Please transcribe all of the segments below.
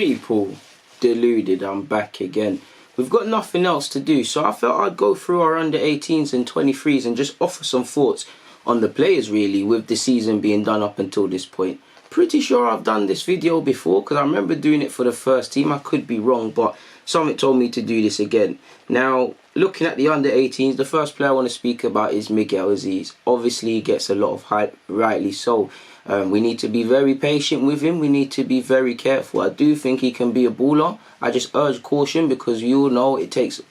People, Deluded, I'm back again. We've got nothing else to do, so I felt I'd go through our under 18s and 23s and just offer some thoughts on the players really, with the season being done up until this point. Pretty sure I've done this video before because I remember doing it for the first team. I could be wrong, but something told me to do this again. Now, looking at the under 18s, the first player I want to speak about is Miguel Aziz. Obviously, he gets a lot of hype, rightly so. We need to be very patient with him. We need to be very careful. I do think he can be a baller. I just urge caution because you all know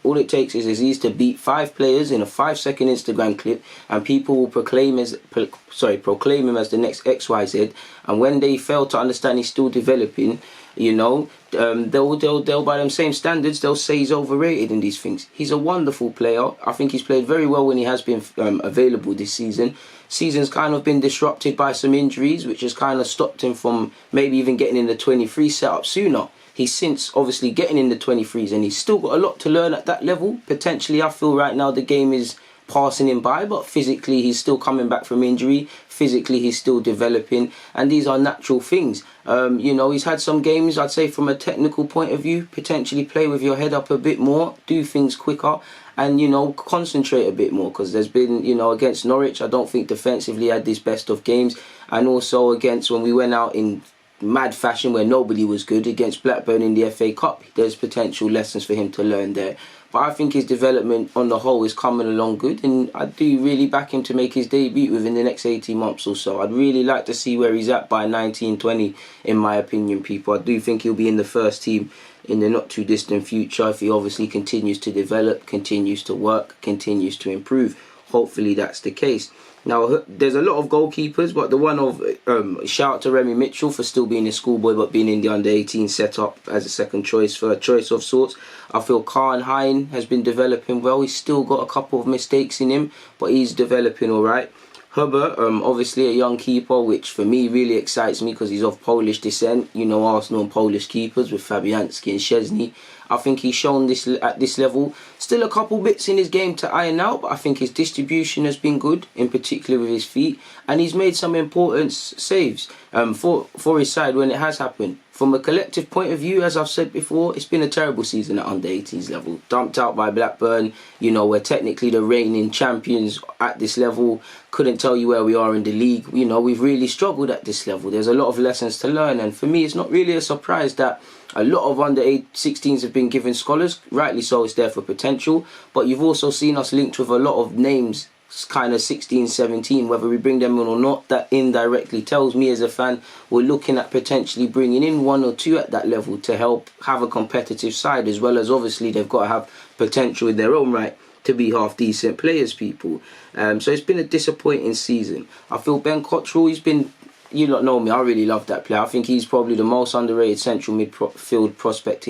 all it takes is Aziz to beat 5 players in a 5-second Instagram clip, and people will proclaim him as the next XYZ. And when they fail to understand he's still developing, you know, they'll by them same standards, they'll say he's overrated in these things. He's a wonderful player. I think he's played very well when he has been available this season. Season's kind of been disrupted by some injuries, which has kind of stopped him from maybe even getting in the 23 setup sooner. He's since obviously getting in the 23s, and he's still got a lot to learn at that level. Potentially, I feel right now the game is passing him by, but physically he's still coming back from injury. Physically he's still developing, and these are natural things. You know, he's had some games, I'd say from a technical point of view, potentially play with your head up a bit more, do things quicker, and, you know, concentrate a bit more, because there's been, you know, against Norwich, I don't think defensively had his best of games, and also against when we went out in mad fashion where nobody was good against Blackburn in the FA Cup, there's potential lessons for him to learn there. But I think his development on the whole is coming along good, and I do really back him to make his debut within the next 18 months or so. I'd really like to see where he's at by 19-20, in my opinion, people. I do think he'll be in the first team in the not too distant future if he obviously continues to develop, continues to work, continues to improve. Hopefully that's the case. Now, there's a lot of goalkeepers, but the one of shout out to Remy Mitchell for still being a schoolboy but being in the under 18 setup as a second choice, for a choice of sorts. I feel Khan Hine has been developing well. He's still got a couple of mistakes in him, but he's developing all right. Herbert, obviously a young keeper, which for me really excites me because he's of Polish descent. You know, Arsenal and Polish keepers with Fabianski and Szczesny. I think he's shown this at this level. Still a couple bits in his game to iron out, but I think his distribution has been good, in particular with his feet, and he's made some important saves for his side when it has happened. From a collective point of view, as I've said before, it's been a terrible season at under 18s level. Dumped out by Blackburn, you know, we're technically the reigning champions at this level. Couldn't tell you where we are in the league. You know, we've really struggled at this level. There's a lot of lessons to learn, and for me, it's not really a surprise that a lot of under 16s have been given scholars. Rightly so, it's there for potential, but you've also seen us linked with a lot of names, kind of 16, 17, whether we bring them in or not. That indirectly tells me as a fan we're looking at potentially bringing in 1 or 2 at that level to help have a competitive side, as well as obviously they've got to have potential in their own right to be half decent players, people. So it's been a disappointing season. I feel Ben Cottrell, he's been, you lot know me, I really love that player. I think he's probably the most underrated central midfield prospect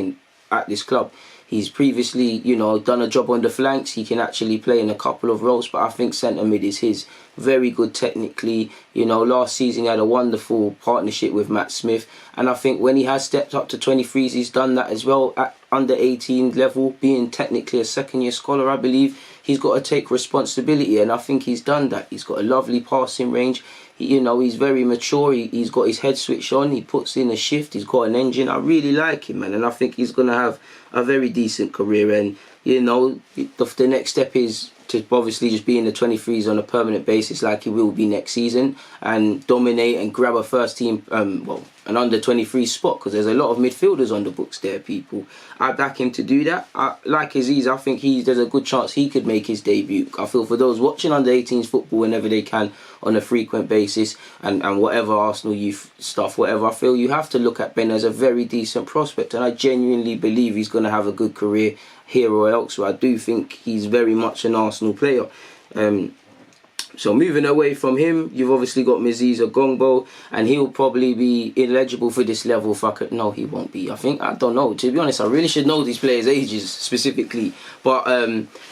at this club. He's previously, you know, done a job on the flanks. He can actually play in a couple of roles, but I think centre mid is his. Very good technically. You know, last season he had a wonderful partnership with Matt Smith, and I think when he has stepped up to 23s, he's done that as well at under 18 level, being technically a second-year scholar, I believe. He's got to take responsibility, and I think he's done that. He's got a lovely passing range. You know, he's very mature. He's got his head switched on. He puts in a shift. He's got an engine. I really like him, man, and I think he's going to have a very decent career. And, you know, the next step is to obviously just be in the 23s on a permanent basis like he will be next season, and dominate and grab a first team, an under 23 spot, because there's a lot of midfielders on the books there, people. I back him to do that. Like Aziz, I think there's a good chance he could make his debut. I feel for those watching under 18s football whenever they can on a frequent basis, and whatever Arsenal youth stuff, whatever, I feel you have to look at Ben as a very decent prospect, and I genuinely believe he's going to have a good career here or elsewhere. I do think he's very much an Arsenal player. So moving away from him, you've obviously got Mziza Gongbo, and he'll probably be ineligible for this level. No, he won't be. I don't know. To be honest, I really should know these players' ages specifically. But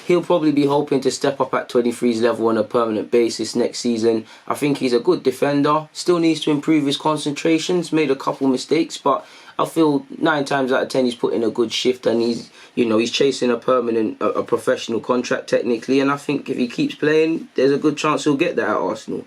he'll probably be hoping to step up at 23's level on a permanent basis next season. I think he's a good defender. Still needs to improve his concentrations. Made a couple mistakes, but I feel 9 times out of 10 he's put in a good shift, and he's chasing a professional contract technically, and I think if he keeps playing, there's a good chance he'll get that at Arsenal.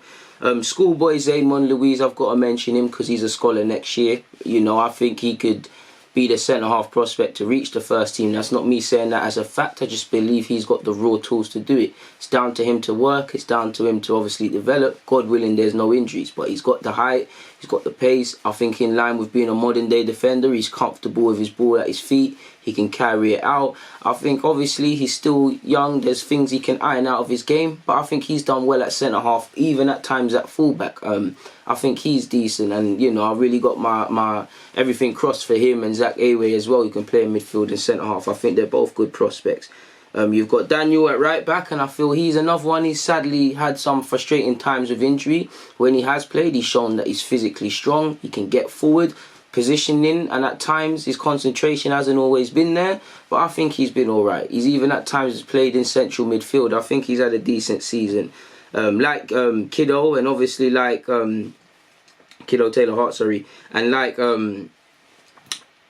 Schoolboy Zaymon Louise, I've got to mention him because he's a scholar next year. You know, I think he could be the centre-half prospect to reach the first team. That's not me saying that as a fact. I just believe he's got the raw tools to do it. It's down to him to work. It's down to him to obviously develop. God willing, there's no injuries. But he's got the height. He's got the pace. I think in line with being a modern-day defender, he's comfortable with his ball at his feet. He can carry it out. I think obviously he's still young. There's things he can iron out of his game. But I think he's done well at centre-half, even at times at full-back. I think he's decent, and you know, I really got my everything crossed for him and Zach Away as well. You can play in midfield and centre half. I think they're both good prospects. You've got Daniel at right back, and I feel he's another one. He's sadly had some frustrating times with injury. When he has played, he's shown that he's physically strong. He can get forward, positioning, and at times his concentration hasn't always been there. But I think he's been all right. He's even at times played in central midfield. I think he's had a decent season. Like Kiddo, and obviously like Kiddo Taylor Hart, sorry, and like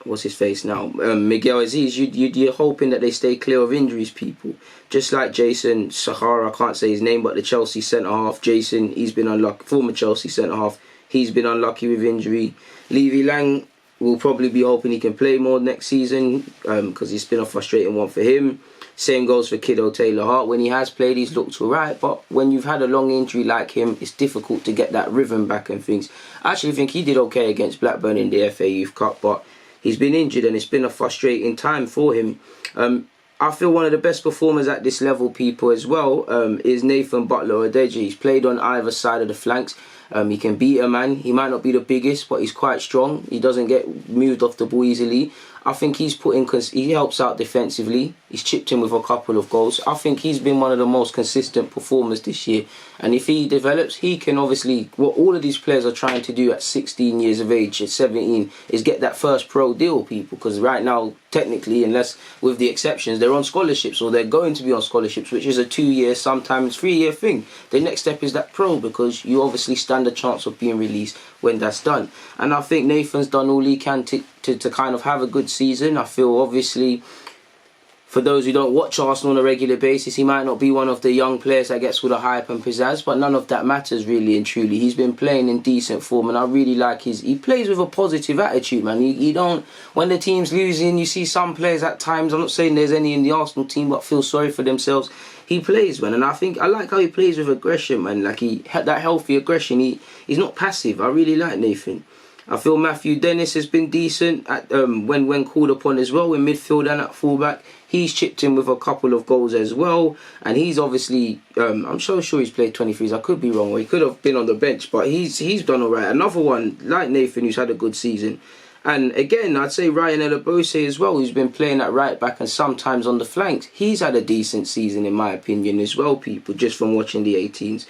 what's his face now, Miguel Aziz. You're hoping that they stay clear of injuries, people. Just like Jason Sahara, I can't say his name, but the Chelsea centre half. Jason, he's been unlucky. Former Chelsea centre half, he's been unlucky with injury. Levy Lang will probably be hoping he can play more next season because it's been a frustrating one for him. Same goes for Kiddo Taylor Hart. When he has played, he's looked alright, but when you've had a long injury like him, it's difficult to get that rhythm back and things. I actually think he did okay against Blackburn in the FA Youth Cup, but he's been injured and it's been a frustrating time for him. I feel one of the best performers at this level, people, as well, is Nathan Butler-Oyedeji. He's played on either side of the flanks. He can beat a man. He might not be the biggest, but he's quite strong. He doesn't get moved off the ball easily. I think he's put in, because he helps out defensively. He's chipped in with a couple of goals. I think he's been one of the most consistent performers this year. And if he develops, he can obviously, what all of these players are trying to do at 16 years of age, at 17, is get that first pro deal, people. Because right now, technically, unless with the exceptions, they're on scholarships, or they're going to be on scholarships, which is a 2-year, sometimes 3-year thing. The next step is that pro, because you obviously stand a chance of being released when that's done. And I think Nathan's done all he can to kind of have a good season. I feel obviously, for those who don't watch Arsenal on a regular basis, he might not be one of the young players that gets all the hype and pizzazz, but none of that matters really and truly. He's been playing in decent form, and I really like he plays with a positive attitude, man. He don't, when the team's losing, you see some players at times, I'm not saying there's any in the Arsenal team, but feel sorry for themselves. He plays, man, and I think I like how he plays with aggression, man. Like, he had that healthy aggression. He's not passive. I really like Nathan. I feel Matthew Dennis has been decent at when called upon as well in midfield and at fullback. He's chipped in with a couple of goals as well, and he's obviously I'm so sure he's played 23's. I could be wrong, or he could have been on the bench, but he's done alright. Another one like Nathan who's had a good season. And again, I'd say Ryan Elabose as well, who's been playing at right back and sometimes on the flanks. He's had a decent season in my opinion as well, people, just from watching the 18's.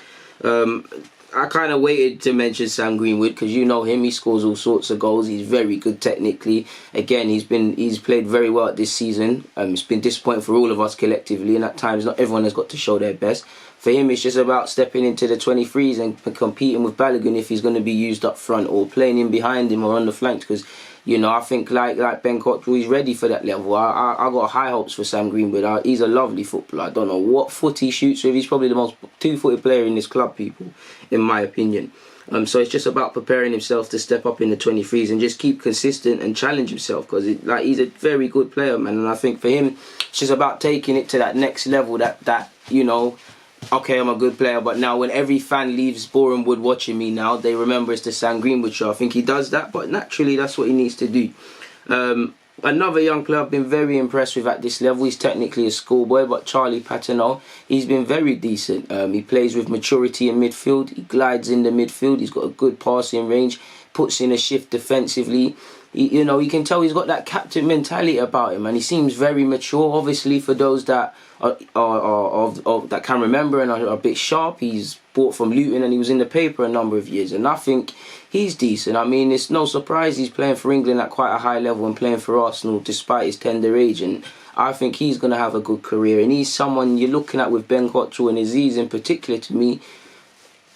I kind of waited to mention Sam Greenwood because you know him. He scores all sorts of goals. He's very good technically. Again, he's played very well this season. It's been disappointing for all of us collectively, and at times not everyone has got to show their best. For him, it's just about stepping into the 23's and competing with Balogun if he's going to be used up front or playing in behind him or on the flanks. Because you know, I think like Ben Cottrell, he's ready for that level. I got high hopes for Sam Greenwood. He's a lovely footballer. I don't know what foot he shoots with. He's probably the most two-footed player in this club, people, in my opinion. So it's just about preparing himself to step up in the 23's and just keep consistent and challenge himself, because he's a very good player, man. And I think for him, it's just about taking it to that next level. That you know, okay, I'm a good player, but now when every fan leaves Boreham Wood watching me now, they remember it's the Sam Greenwood show. I think he does that, but naturally that's what he needs to do. Another young player I've been very impressed with at this level, he's technically a schoolboy, but Charlie Patino, he's been very decent. He plays with maturity in midfield, he glides in the midfield, he's got a good passing range, puts in a shift defensively. You know, you can tell he's got that captain mentality about him, and he seems very mature. Obviously, for those that that can remember and are a bit sharp, he's bought from Luton and he was in the paper a number of years, and I think he's decent. I mean, it's no surprise he's playing for England at quite a high level and playing for Arsenal despite his tender age, and I think he's going to have a good career, and he's someone you're looking at with Ben Cottrell and Aziz in particular. To me,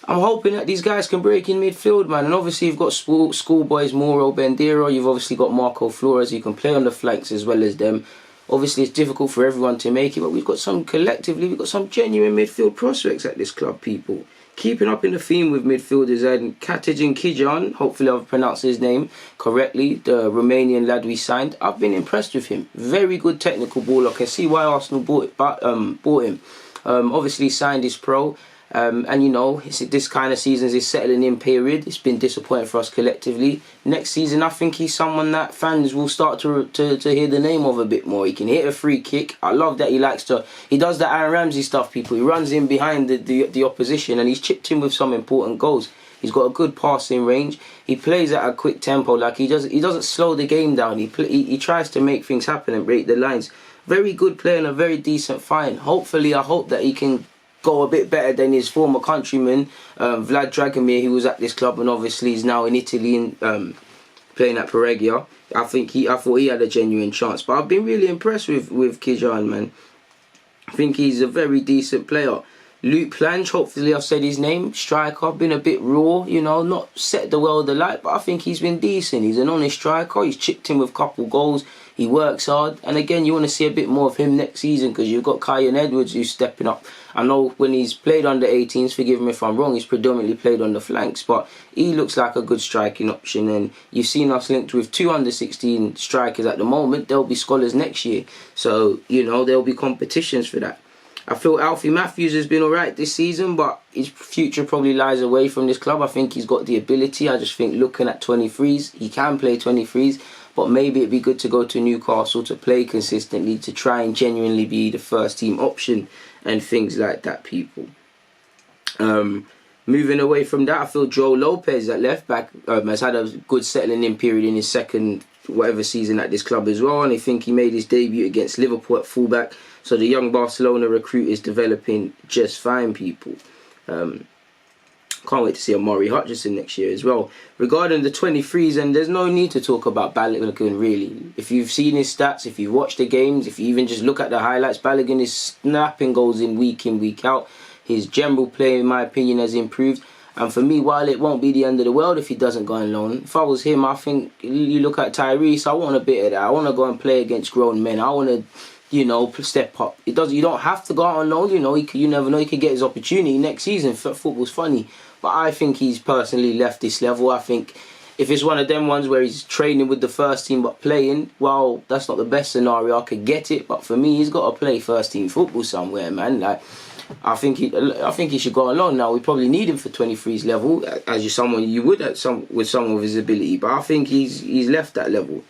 I'm hoping that these guys can break in midfield, man. And obviously you've got schoolboys, Mauro Bandera. You've obviously got Marco Flores, who can play on the flanks as well as them. Obviously it's difficult for everyone to make it, but we've got some genuine midfield prospects at this club, people. Keeping up in the theme with midfielders, and Katajan Kijan, hopefully I've pronounced his name correctly, the Romanian lad we signed. I've been impressed with him. Very good technical baller. I can see why Arsenal bought him. Obviously signed his pro. And you know, this kind of season is his settling in period. It's been disappointing for us collectively. Next season, I think he's someone that fans will start to hear the name of a bit more. He can hit a free kick. I love that he does the Aaron Ramsey stuff, people. He runs in behind the opposition, and he's chipped in with some important goals. He's got a good passing range. He plays at a quick tempo. Like he doesn't slow the game down. He tries to make things happen and break the lines. Very good player and a very decent find. Hopefully, I hope that he can go a bit better than his former countryman, Vlad Dragomir, who was at this club and obviously is now in Italy and playing at Peregia. I thought he had a genuine chance, but I've been really impressed with Kijan, man. I think he's a very decent player. Luke Plange, hopefully I've said his name, striker, been a bit raw, you know, not set the world alight, but I think he's been decent. He's an honest striker. He's chipped in with a couple goals. He works hard, and again, you want to see a bit more of him next season because you've got Kyan Edwards who's stepping up. I know when he's played under 18s, forgive me if I'm wrong, he's predominantly played on the flanks, but he looks like a good striking option, and you've seen us linked with 2 under 16 strikers at the moment. There'll be scholars next year, so you know there'll be competitions for that. I feel Alfie Matthews has been alright this season, but his future probably lies away from this club. I think he's got the ability. I just think looking at 23s, he can play 23s, but maybe it'd be good to go to Newcastle to play consistently, to try and genuinely be the first team option and things like that, people. Moving away from that, I feel Joe Lopez at left back has had a good settling in period in his second whatever season at this club as well, and I think he made his debut against Liverpool at fullback. So the young Barcelona recruit is developing just fine, people. Can't wait to see Amari Hutchinson next year as well. Regarding the 23s, and there's no need to talk about Balogun really. If you've seen his stats, if you've watched the games, if you even just look at the highlights, Balogun is snapping goals in, week out. His general play, in my opinion, has improved. And for me, while it won't be the end of the world if he doesn't go on loan, if I was him, I think you look at Tyrese, I want a bit of that. I want to go and play against grown men. I want to, you know, step up. You don't have to go out on loan, you know, you never know, he could get his opportunity next season. Football's funny. But I think he's personally left this level. I think if it's one of them ones where he's training with the first team but playing, well, that's not the best scenario. I could get it, but for me, he's got to play first team football somewhere, man. Like, I think he should go on loan now. We probably need him for 23's level, as someone you would with some of his ability. But I think he's left that level.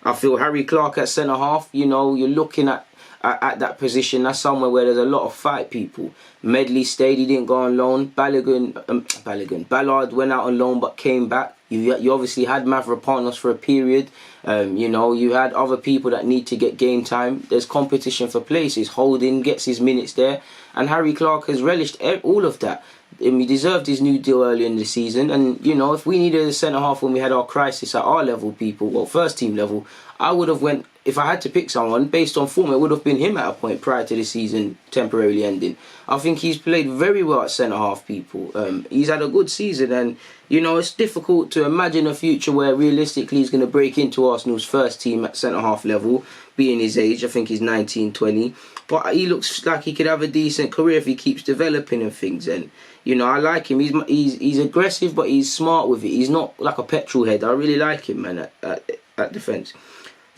I feel Harry Clark at centre half. You know, you're looking at that position. That's somewhere where there's a lot of fight, people. Medley stayed, he didn't go on loan. Ballard went out on loan but came back. You obviously had Mavropanos for a period. You know, you had other people that need to get game time. There's competition for places. Holding gets his minutes there. And Harry Clark has relished all of that. He deserved his new deal early in the season. And, you know, if we needed a centre-half when we had our crisis at our level, people, well, first team level, I would have went, if I had to pick someone, based on form, it would have been him at a point prior to the season temporarily ending. I think he's played very well at centre-half, people. He's had a good season, and, you know, it's difficult to imagine a future where realistically he's going to break into Arsenal's first team at centre-half level, being his age. I think he's 19, 20. But he looks like he could have a decent career if he keeps developing and things. And, you know, I like him. He's aggressive, but he's smart with it. He's not like a petrol head. I really like him, man, at defence.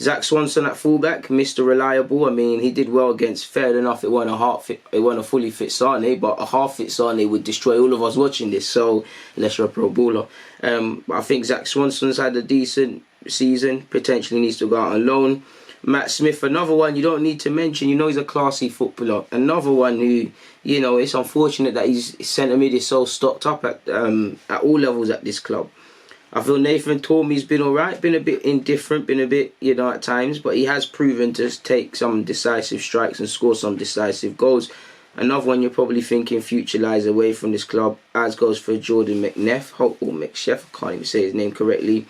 Zach Swanson at fullback, Mr. Reliable. I mean, he did well against, fair enough, it wasn't a fully fit Sane, but a half-fit Sane would destroy all of us watching this, so unless you're a pro baller. I think Zach Swanson's had a decent season, potentially needs to go out on loan. Matt Smith, another one you don't need to mention. You know he's a classy footballer. Another one who, you know, it's unfortunate that his centre mid is so stocked up at all levels at this club. I feel Nathan Tormey's been alright, been a bit indifferent, been a bit, you know, at times, but he has proven to take some decisive strikes and score some decisive goals. Another one you're probably thinking future lies away from this club, as goes for Jordan McNeff, or McShef, I can't even say his name correctly.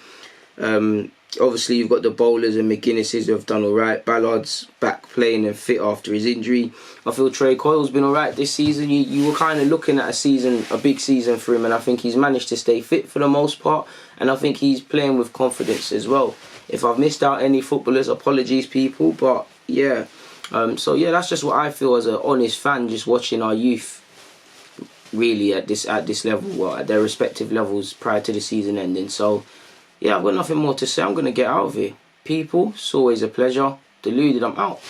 Obviously, you've got the bowlers and McGuinnesses who have done alright. Ballard's back playing and fit after his injury. I feel Trey Coyle's been alright this season. You were kind of looking at a big season for him, and I think he's managed to stay fit for the most part, and I think he's playing with confidence as well. If I've missed out any footballers, apologies, people, but yeah. So yeah, that's just what I feel as an honest fan, just watching our youth really at this level, well, at their respective levels prior to the season ending. So yeah, I've got nothing more to say. I'm gonna get out of here. People, it's always a pleasure. Deluded, I'm out.